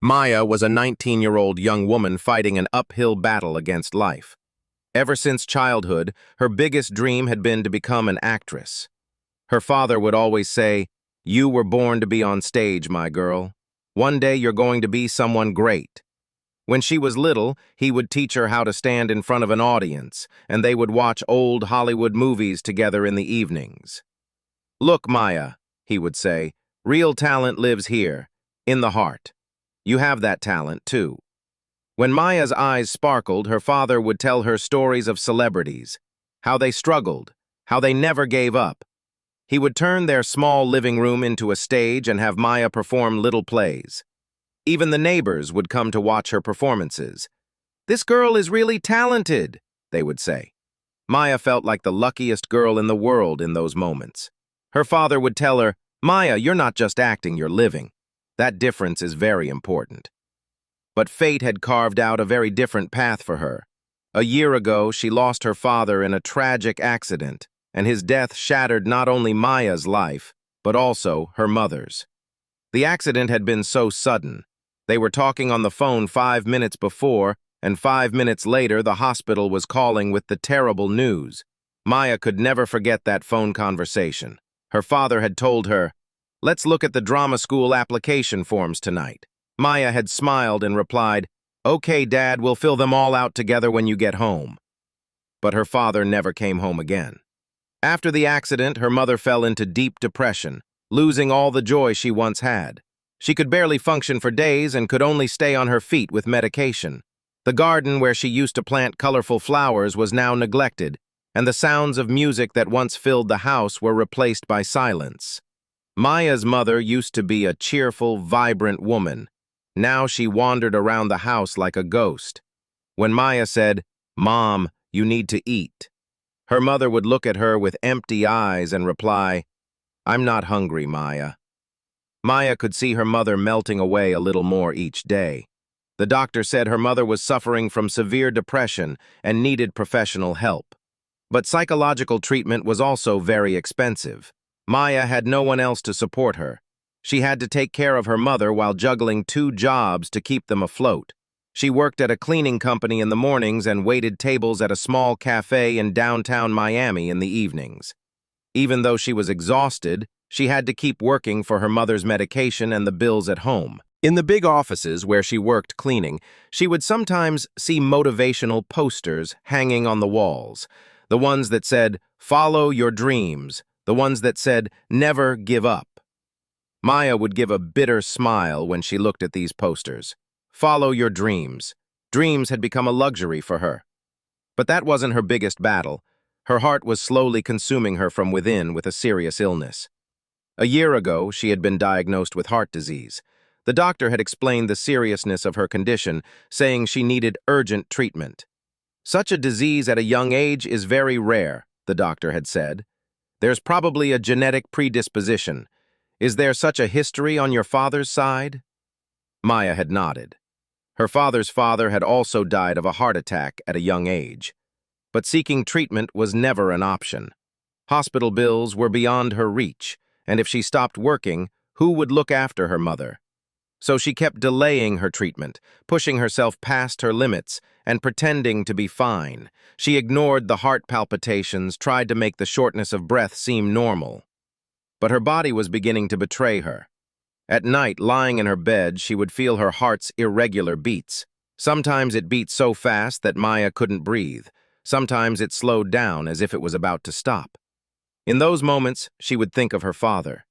Maya was a 19-year-old young woman fighting an uphill battle against life. Ever since childhood, her biggest dream had been to become an actress. Her father would always say, "You were born to be on stage, my girl. One day you're going to be someone great." When she was little, he would teach her how to stand in front of an audience, and they would watch old Hollywood movies together in the evenings. "Look, Maya," he would say, "real talent lives here, in the heart. You have that talent, too." When Maya's eyes sparkled, her father would tell her stories of celebrities, how they struggled, how they never gave up. He would turn their small living room into a stage and have Maya perform little plays. Even the neighbors would come to watch her performances. "This girl is really talented," they would say. Maya felt like the luckiest girl in the world in those moments. Her father would tell her, "Maya, you're not just acting, you're living. That difference is very important." But fate had carved out a very different path for her. A year ago, she lost her father in a tragic accident, and his death shattered not only Maya's life, but also her mother's. The accident had been so sudden. They were talking on the phone 5 minutes before, and 5 minutes later the hospital was calling with the terrible news. Maya could never forget that phone conversation. Her father had told her, "Let's look at the drama school application forms tonight." Maya had smiled and replied, "Okay, Dad, we'll fill them all out together when you get home." But her father never came home again. After the accident, her mother fell into deep depression, losing all the joy she once had. She could barely function for days and could only stay on her feet with medication. The garden where she used to plant colorful flowers was now neglected, and the sounds of music that once filled the house were replaced by silence. Maya's mother used to be a cheerful, vibrant woman. Now she wandered around the house like a ghost. When Maya said, "Mom, you need to eat," her mother would look at her with empty eyes and reply, "I'm not hungry, Maya." Maya could see her mother melting away a little more each day. The doctor said her mother was suffering from severe depression and needed professional help. But psychological treatment was also very expensive. Maya had no one else to support her. She had to take care of her mother while juggling 2 jobs to keep them afloat. She worked at a cleaning company in the mornings and waited tables at a small café in downtown Miami in the evenings. Even though she was exhausted, she had to keep working for her mother's medication and the bills at home. In the big offices where she worked cleaning, she would sometimes see motivational posters hanging on the walls. The ones that said, "Follow your dreams," the ones that said, "Never give up." Maya would give a bitter smile when she looked at these posters. Follow your dreams. Dreams had become a luxury for her. But that wasn't her biggest battle. Her heart was slowly consuming her from within with a serious illness. A year ago, she had been diagnosed with heart disease. The doctor had explained the seriousness of her condition, saying she needed urgent treatment. "Such a disease at a young age is very rare," the doctor had said. "There's probably a genetic predisposition. Is there such a history on your father's side?" Maya had nodded. Her father's father had also died of a heart attack at a young age. But seeking treatment was never an option. Hospital bills were beyond her reach, and if she stopped working, who would look after her mother? So she kept delaying her treatment, pushing herself past her limits, and pretending to be fine. She ignored the heart palpitations, tried to make the shortness of breath seem normal. But her body was beginning to betray her. At night, lying in her bed, she would feel her heart's irregular beats. Sometimes it beat so fast that Maya couldn't breathe. Sometimes it slowed down as if it was about to stop. In those moments, she would think of her father.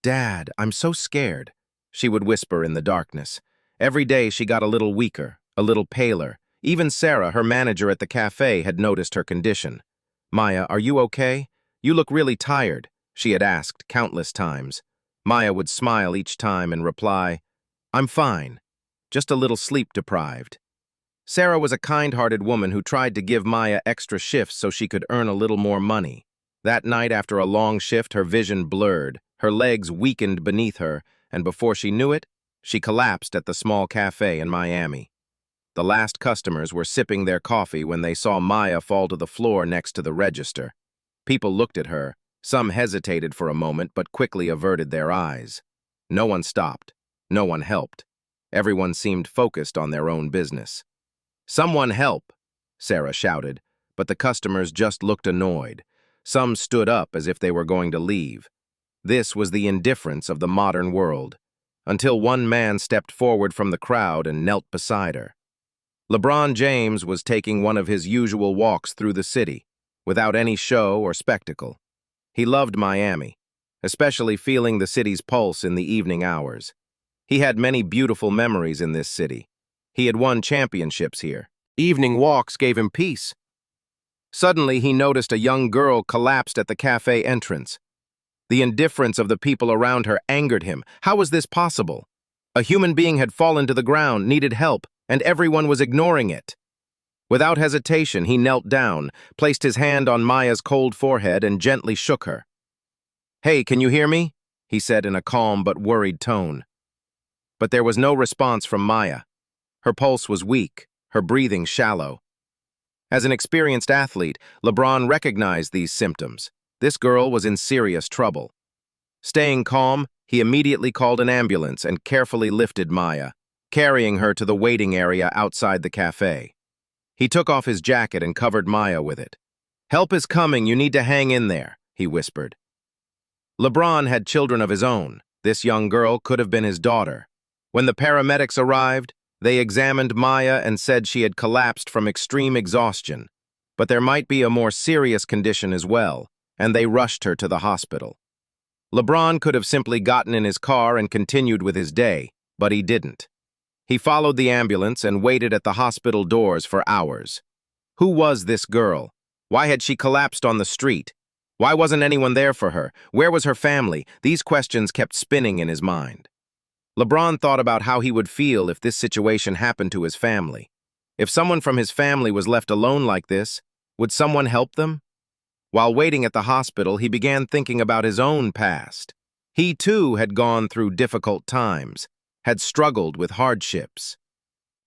"Dad, I'm so scared," she would whisper in the darkness. Every day she got a little weaker, a little paler. Even Sarah, her manager at the cafe, had noticed her condition. "Maya, are you okay? You look really tired," she had asked countless times. Maya would smile each time and reply, "I'm fine, just a little sleep-deprived." Sarah was a kind-hearted woman who tried to give Maya extra shifts so she could earn a little more money. That night, after a long shift, her vision blurred, her legs weakened beneath her, and before she knew it, she collapsed at the small cafe in Miami. The last customers were sipping their coffee when they saw Maya fall to the floor next to the register. People looked at her. Some hesitated for a moment but quickly averted their eyes. No one stopped. No one helped. Everyone seemed focused on their own business. "Someone help!" Sarah shouted, but the customers just looked annoyed. Some stood up as if they were going to leave. This was the indifference of the modern world, until one man stepped forward from the crowd and knelt beside her. LeBron James was taking one of his usual walks through the city, without any show or spectacle. He loved Miami, especially feeling the city's pulse in the evening hours. He had many beautiful memories in this city. He had won championships here. Evening walks gave him peace. Suddenly, he noticed a young girl collapsed at the cafe entrance. The indifference of the people around her angered him. How was this possible? A human being had fallen to the ground, needed help, and everyone was ignoring it. Without hesitation, he knelt down, placed his hand on Maya's cold forehead, and gently shook her. "Hey, can you hear me?" he said in a calm but worried tone. But there was no response from Maya. Her pulse was weak, her breathing shallow. As an experienced athlete, LeBron recognized these symptoms. This girl was in serious trouble. Staying calm, he immediately called an ambulance and carefully lifted Maya, carrying her to the waiting area outside the cafe. He took off his jacket and covered Maya with it. "Help is coming, you need to hang in there," he whispered. LeBron had children of his own. This young girl could have been his daughter. When the paramedics arrived, they examined Maya and said she had collapsed from extreme exhaustion. But there might be a more serious condition as well, and they rushed her to the hospital. LeBron could have simply gotten in his car and continued with his day, but he didn't. He followed the ambulance and waited at the hospital doors for hours. Who was this girl? Why had she collapsed on the street? Why wasn't anyone there for her? Where was her family? These questions kept spinning in his mind. LeBron thought about how he would feel if this situation happened to his family. If someone from his family was left alone like this, would someone help them? While waiting at the hospital, he began thinking about his own past. He, too, had gone through difficult times, had struggled with hardships.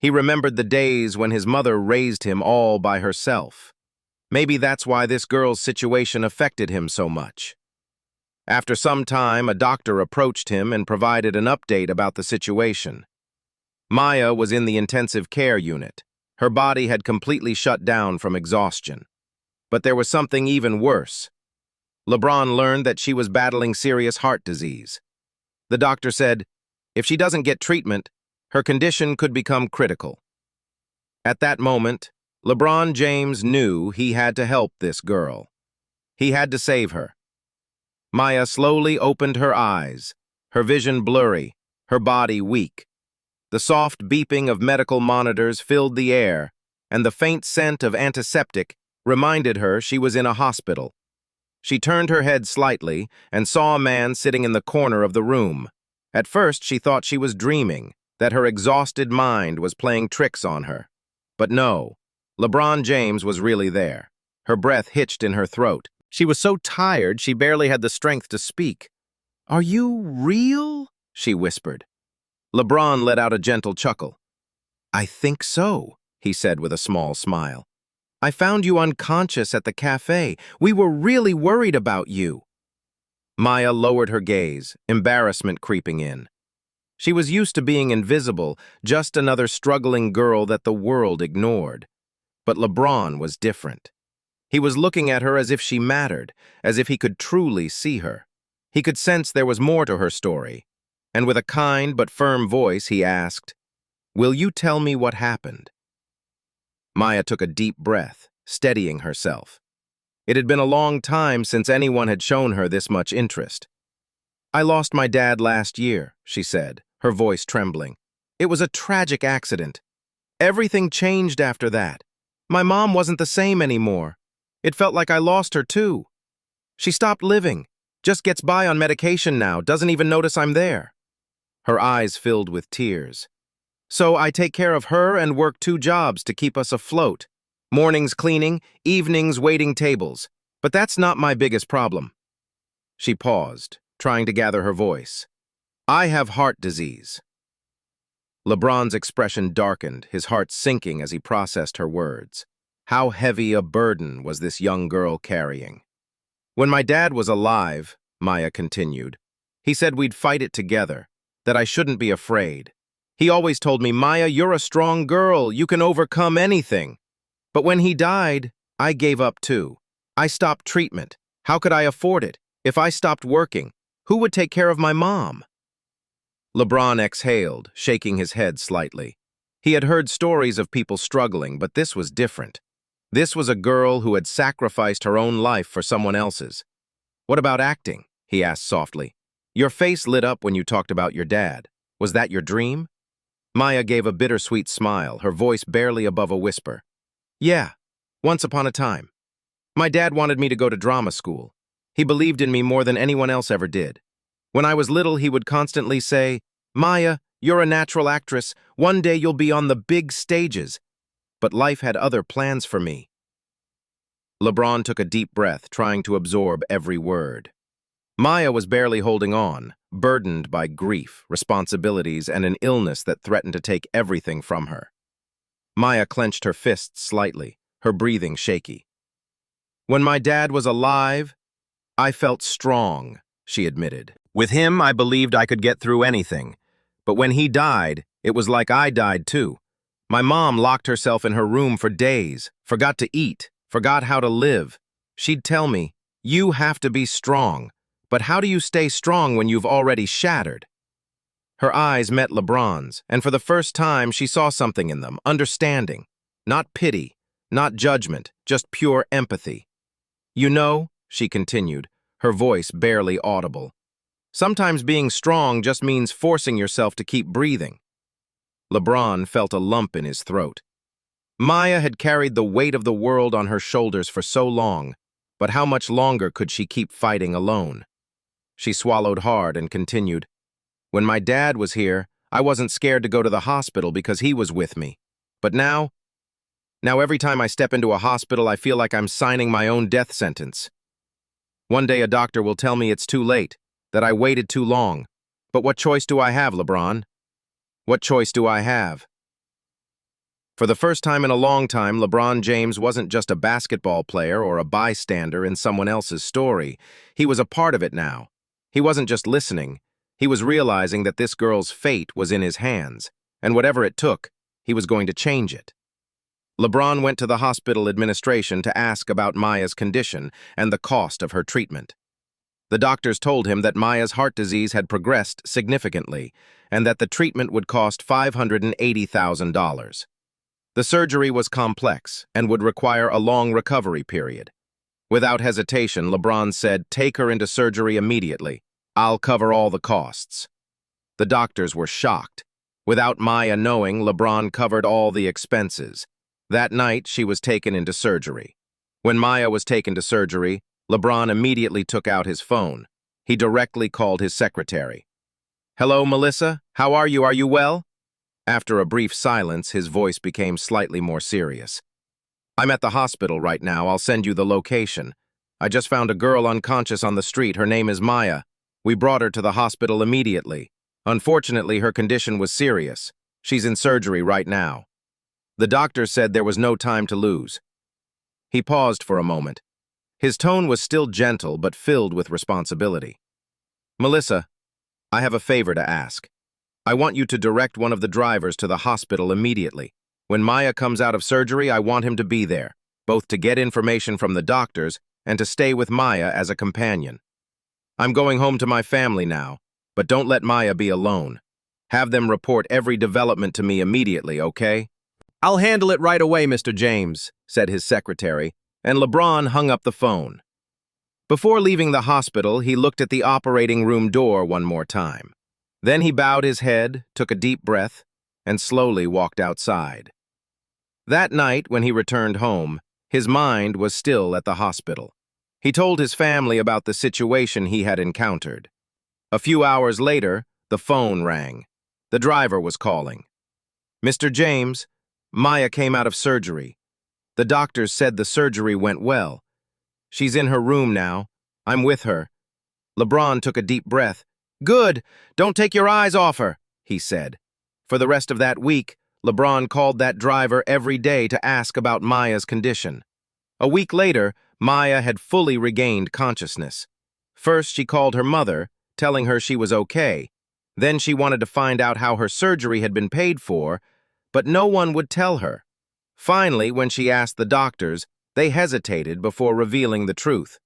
He remembered the days when his mother raised him all by herself. Maybe that's why this girl's situation affected him so much. After some time, a doctor approached him and provided an update about the situation. Maya was in the intensive care unit. Her body had completely shut down from exhaustion. But there was something even worse. LeBron learned that she was battling serious heart disease. The doctor said, if she doesn't get treatment, her condition could become critical. At that moment, LeBron James knew he had to help this girl. He had to save her. Maya slowly opened her eyes, her vision blurry, her body weak. The soft beeping of medical monitors filled the air, and the faint scent of antiseptic reminded her she was in a hospital. She turned her head slightly and saw a man sitting in the corner of the room. At first, she thought she was dreaming, that her exhausted mind was playing tricks on her. But no, LeBron James was really there. Her breath hitched in her throat. She was so tired she barely had the strength to speak. "Are you real?" she whispered. LeBron let out a gentle chuckle. "I think so," he said with a small smile. "I found you unconscious at the cafe. We were really worried about you." Maya lowered her gaze, embarrassment creeping in. She was used to being invisible, just another struggling girl that the world ignored. But LeBron was different. He was looking at her as if she mattered, as if he could truly see her. He could sense there was more to her story. And with a kind but firm voice, he asked, "Will you tell me what happened?" Maya took a deep breath, steadying herself. It had been a long time since anyone had shown her this much interest. "I lost my dad last year," she said, her voice trembling. "It was a tragic accident. Everything changed after that. My mom wasn't the same anymore. It felt like I lost her too. She stopped living, just gets by on medication now, doesn't even notice I'm there." Her eyes filled with tears. "So I take care of her and work 2 jobs to keep us afloat. Mornings cleaning, evenings waiting tables. But that's not my biggest problem." She paused, trying to gather her voice. "I have heart disease." LeBron's expression darkened, his heart sinking as he processed her words. How heavy a burden was this young girl carrying? "When my dad was alive," Maya continued, "he said we'd fight it together, that I shouldn't be afraid. He always told me, Maya, you're a strong girl. You can overcome anything. But when he died, I gave up too. I stopped treatment. How could I afford it? If I stopped working, who would take care of my mom? LeBron exhaled, shaking his head slightly. He had heard stories of people struggling, but this was different. This was a girl who had sacrificed her own life for someone else's. What about acting? He asked softly. Your face lit up when you talked about your dad. Was that your dream? Maya gave a bittersweet smile, her voice barely above a whisper. Yeah, once upon a time. My dad wanted me to go to drama school. He believed in me more than anyone else ever did. When I was little, he would constantly say, Maya, you're a natural actress. One day you'll be on the big stages. But life had other plans for me. LeBron took a deep breath, trying to absorb every word. Maya was barely holding on, burdened by grief, responsibilities, and an illness that threatened to take everything from her. Maya clenched her fists slightly, her breathing shaky. When my dad was alive, I felt strong, she admitted. With him, I believed I could get through anything. But when he died, it was like I died too. My mom locked herself in her room for days, forgot to eat, forgot how to live. She'd tell me, you have to be strong. But how do you stay strong when you've already shattered? Her eyes met LeBron's, and for the first time she saw something in them, understanding. Not pity, not judgment, just pure empathy. You know, she continued, her voice barely audible. Sometimes being strong just means forcing yourself to keep breathing. LeBron felt a lump in his throat. Maya had carried the weight of the world on her shoulders for so long, but how much longer could she keep fighting alone? She swallowed hard and continued, When my dad was here, I wasn't scared to go to the hospital because he was with me. But now every time I step into a hospital, I feel like I'm signing my own death sentence. One day a doctor will tell me it's too late, that I waited too long. But what choice do I have, LeBron? What choice do I have? For the first time in a long time, LeBron James wasn't just a basketball player or a bystander in someone else's story. He was a part of it now. He wasn't just listening. He was realizing that this girl's fate was in his hands, and whatever it took, he was going to change it. LeBron went to the hospital administration to ask about Maya's condition and the cost of her treatment. The doctors told him that Maya's heart disease had progressed significantly and that the treatment would cost $580,000. The surgery was complex and would require a long recovery period. Without hesitation, LeBron said, "Take her into surgery immediately. I'll cover all the costs." The doctors were shocked. Without Maya knowing, LeBron covered all the expenses. That night, she was taken into surgery. When Maya was taken to surgery, LeBron immediately took out his phone. He directly called his secretary. "Hello, Melissa? How are you? Are you well?" After a brief silence, his voice became slightly more serious. "I'm at the hospital right now. I'll send you the location. I just found a girl unconscious on the street. Her name is Maya. We brought her to the hospital immediately. Unfortunately, her condition was serious. She's in surgery right now." The doctor said there was no time to lose. He paused for a moment. His tone was still gentle but filled with responsibility. "Melissa, I have a favor to ask. I want you to direct one of the drivers to the hospital immediately. When Maya comes out of surgery, I want him to be there, both to get information from the doctors and to stay with Maya as a companion. I'm going home to my family now, but don't let Maya be alone. Have them report every development to me immediately, okay?" "I'll handle it right away, Mr. James," said his secretary, and LeBron hung up the phone. Before leaving the hospital, he looked at the operating room door one more time. Then he bowed his head, took a deep breath, and slowly walked outside. That night, when he returned home, his mind was still at the hospital. He told his family about the situation he had encountered. A few hours later, the phone rang. The driver was calling. "Mr. James, Maya came out of surgery. The doctors said the surgery went well. She's in her room now. I'm with her." LeBron took a deep breath. "Good! Don't take your eyes off her," he said. For the rest of that week, LeBron called that driver every day to ask about Maya's condition. A week later, Maya had fully regained consciousness. First, she called her mother, telling her she was okay. Then she wanted to find out how her surgery had been paid for, but no one would tell her. Finally, when she asked the doctors, they hesitated before revealing the truth.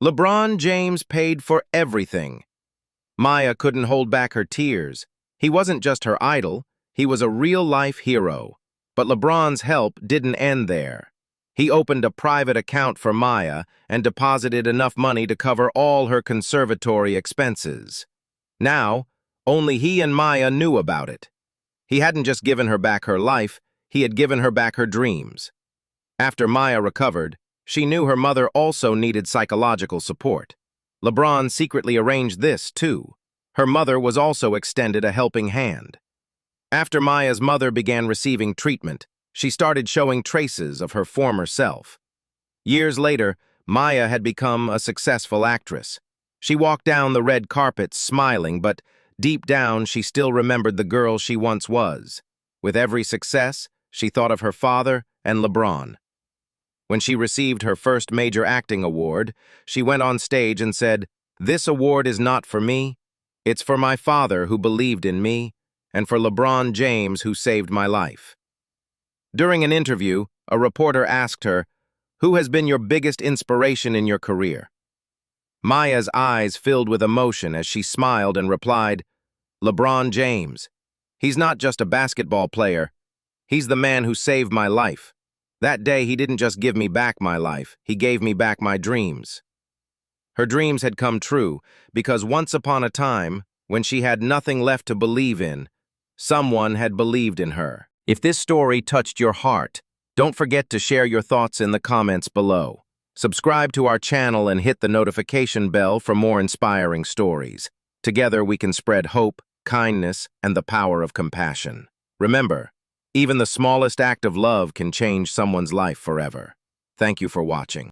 LeBron James paid for everything. Maya couldn't hold back her tears. He wasn't just her idol, he was a real-life hero. But LeBron's help didn't end there. He opened a private account for Maya and deposited enough money to cover all her conservatory expenses. Now, only he and Maya knew about it. He hadn't just given her back her life, he had given her back her dreams. After Maya recovered, she knew her mother also needed psychological support. LeBron secretly arranged this, too. Her mother was also extended a helping hand. After Maya's mother began receiving treatment, she started showing traces of her former self. Years later, Maya had become a successful actress. She walked down the red carpet smiling, but deep down she still remembered the girl she once was. With every success, she thought of her father and LeBron. When she received her first major acting award, she went on stage and said, "This award is not for me. It's for my father who believed in me, and for LeBron James who saved my life." During an interview, a reporter asked her, "Who has been your biggest inspiration in your career?" Maya's eyes filled with emotion as she smiled and replied, "LeBron James. He's not just a basketball player. He's the man who saved my life. That day, he didn't just give me back my life, he gave me back my dreams." Her dreams had come true because once upon a time, when she had nothing left to believe in, someone had believed in her. If this story touched your heart, don't forget to share your thoughts in the comments below. Subscribe to our channel and hit the notification bell for more inspiring stories. Together we can spread hope, kindness, and the power of compassion. Remember, even the smallest act of love can change someone's life forever. Thank you for watching.